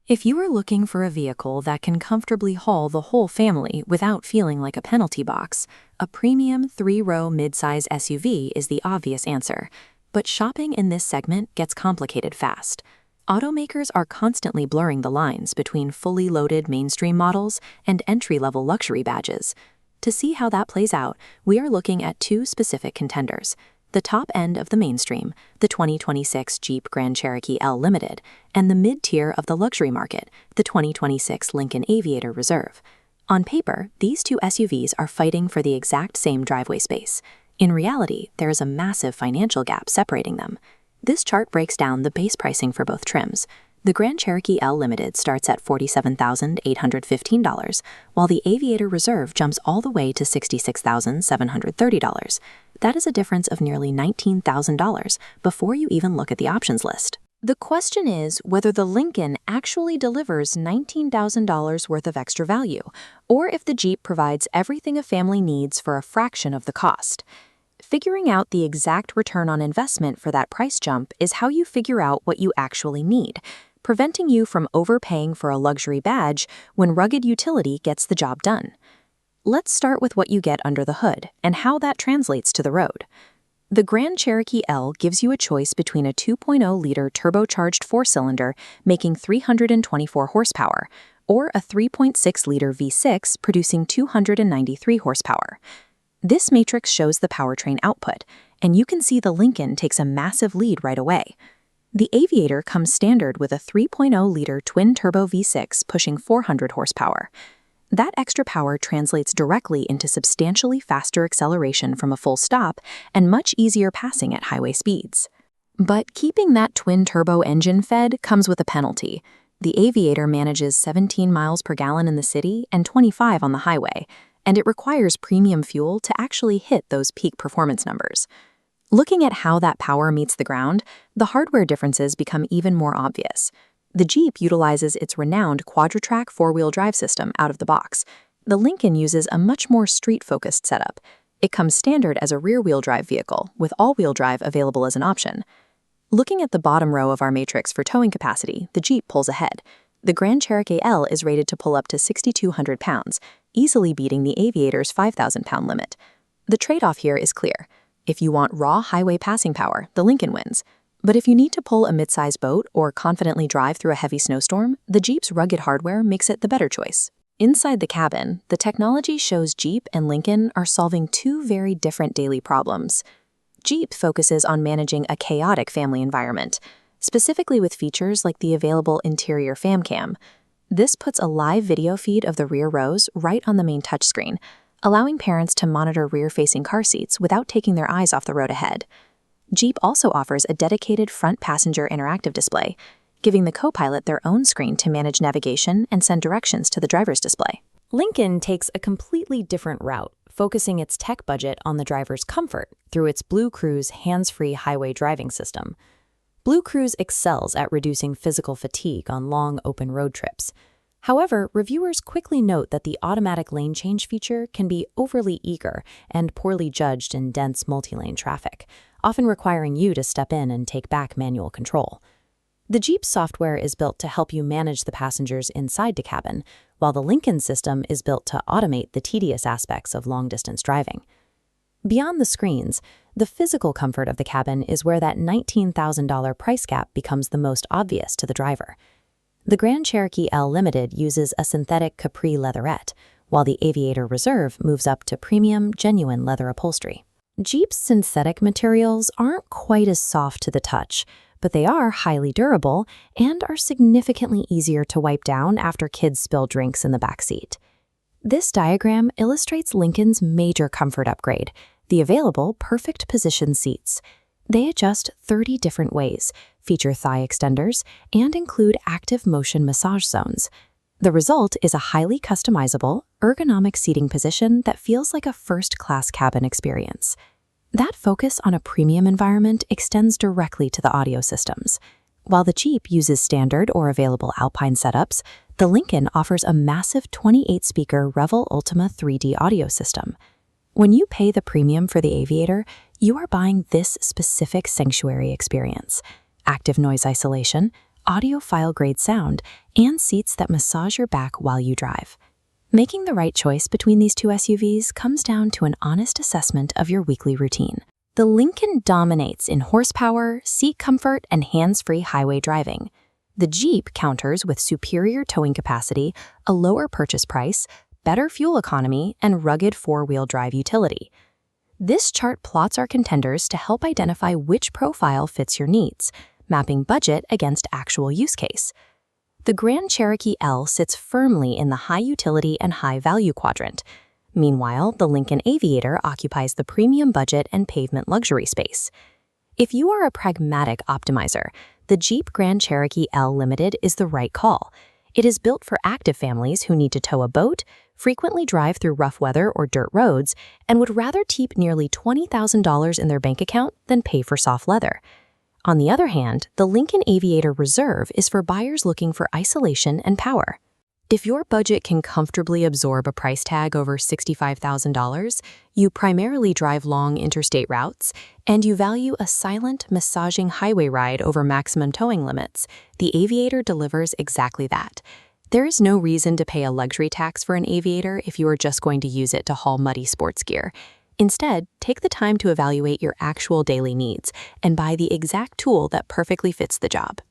If you are looking for a vehicle that can comfortably haul the whole family without feeling like a penalty box, a premium 3-row midsize SUV is the obvious answer. But shopping in this segment gets complicated fast. Automakers are constantly blurring the lines between fully loaded mainstream models and entry-level luxury badges. To see how that plays out, we are looking at two specific contenders: the top end of the mainstream, the 2026 Jeep Grand Cherokee L Limited, and the mid-tier of the luxury market, the 2026 Lincoln Aviator Reserve. On paper, these two SUVs are fighting for the exact same driveway space. In reality, there is a massive financial gap separating them. This chart breaks down the base pricing for both trims. The Grand Cherokee L Limited starts at $47,815, while the Aviator Reserve jumps all the way to $66,730. That is a difference of nearly $19,000 before you even look at the options list. The question is whether the Lincoln actually delivers $19,000 worth of extra value, or if the Jeep provides everything a family needs for a fraction of the cost. Figuring out the exact return on investment for that price jump is how you figure out what you actually need, preventing you from overpaying for a luxury badge when rugged utility gets the job done. Let's start with what you get under the hood and how that translates to the road. The Grand Cherokee L gives you a choice between a 2.0-liter turbocharged four-cylinder making 324 horsepower or a 3.6-liter V6 producing 293 horsepower. This matrix shows the powertrain output, and you can see the Lincoln takes a massive lead right away. The Aviator comes standard with a 3.0-liter twin-turbo V6 pushing 400 horsepower. That extra power translates directly into substantially faster acceleration from a full stop and much easier passing at highway speeds. But keeping that twin-turbo engine fed comes with a penalty. The Aviator manages 17 miles per gallon in the city and 25 on the highway, and it requires premium fuel to actually hit those peak performance numbers. Looking at how that power meets the ground, the hardware differences become even more obvious. The Jeep utilizes its renowned quadra-track four-wheel drive system out of the box. The Lincoln uses a much more street-focused setup. It comes standard as a rear-wheel drive vehicle, with all-wheel drive available as an option. Looking at the bottom row of our matrix for towing capacity, the Jeep pulls ahead. The Grand Cherokee L is rated to pull up to 6,200 pounds, easily beating the Aviator's 5,000-pound limit. The trade-off here is clear. If you want raw highway passing power, the Lincoln wins. But if you need to pull a mid-size boat or confidently drive through a heavy snowstorm, the Jeep's rugged hardware makes it the better choice. Inside the cabin, the technology shows Jeep and Lincoln are solving two very different daily problems. Jeep focuses on managing a chaotic family environment, specifically with features like the available interior fam cam. This puts a live video feed of the rear rows right on the main touchscreen, allowing parents to monitor rear-facing car seats without taking their eyes off the road ahead. Jeep also offers a dedicated front passenger interactive display, giving the co-pilot their own screen to manage navigation and send directions to the driver's display. Lincoln takes a completely different route, focusing its tech budget on the driver's comfort through its Blue Cruise hands-free highway driving system. Blue Cruise excels at reducing physical fatigue on long, open road trips. However, reviewers quickly note that the automatic lane change feature can be overly eager and poorly judged in dense multi-lane traffic, often requiring you to step in and take back manual control. The Jeep software is built to help you manage the passengers inside the cabin, while the Lincoln system is built to automate the tedious aspects of long-distance driving. Beyond the screens, the physical comfort of the cabin is where that $19,000 price gap becomes the most obvious to the driver. The Grand Cherokee L Limited uses a synthetic capri leatherette, while the Aviator Reserve moves up to premium, genuine leather upholstery. Jeep's synthetic materials aren't quite as soft to the touch, but they are highly durable and are significantly easier to wipe down after kids spill drinks in the backseat. This diagram illustrates Lincoln's major comfort upgrade, the available perfect position seats. They adjust 30 different ways, feature thigh extenders, and include active motion massage zones. The result is a highly customizable, ergonomic seating position that feels like a first-class cabin experience. That focus on a premium environment extends directly to the audio systems. While the Jeep uses standard or available Alpine setups, the Lincoln offers a massive 28-speaker Revel Ultima 3D audio system. When you pay the premium for the Aviator, you are buying this specific sanctuary experience: active noise isolation, audiophile-grade sound, and seats that massage your back while you drive. Making the right choice between these two SUVs comes down to an honest assessment of your weekly routine. The Lincoln dominates in horsepower, seat comfort, and hands-free highway driving. The Jeep counters with superior towing capacity, a lower purchase price, better fuel economy, and rugged four-wheel drive utility. This chart plots our contenders to help identify which profile fits your needs, mapping budget against actual use case. The Grand Cherokee L sits firmly in the high utility and high value quadrant. Meanwhile, the Lincoln Aviator occupies the premium budget and pavement luxury space. If you are a pragmatic optimizer, the Jeep Grand Cherokee L Limited is the right call. It is built for active families who need to tow a boat, frequently drive through rough weather or dirt roads, and would rather keep nearly $20,000 in their bank account than pay for soft leather. On the other hand, the Lincoln Aviator Reserve is for buyers looking for isolation and power. If your budget can comfortably absorb a price tag over $65,000, you primarily drive long interstate routes, and you value a silent, massaging highway ride over maximum towing limits, the Aviator delivers exactly that. There is no reason to pay a luxury tax for an Aviator if you are just going to use it to haul muddy sports gear. Instead, take the time to evaluate your actual daily needs and buy the exact tool that perfectly fits the job.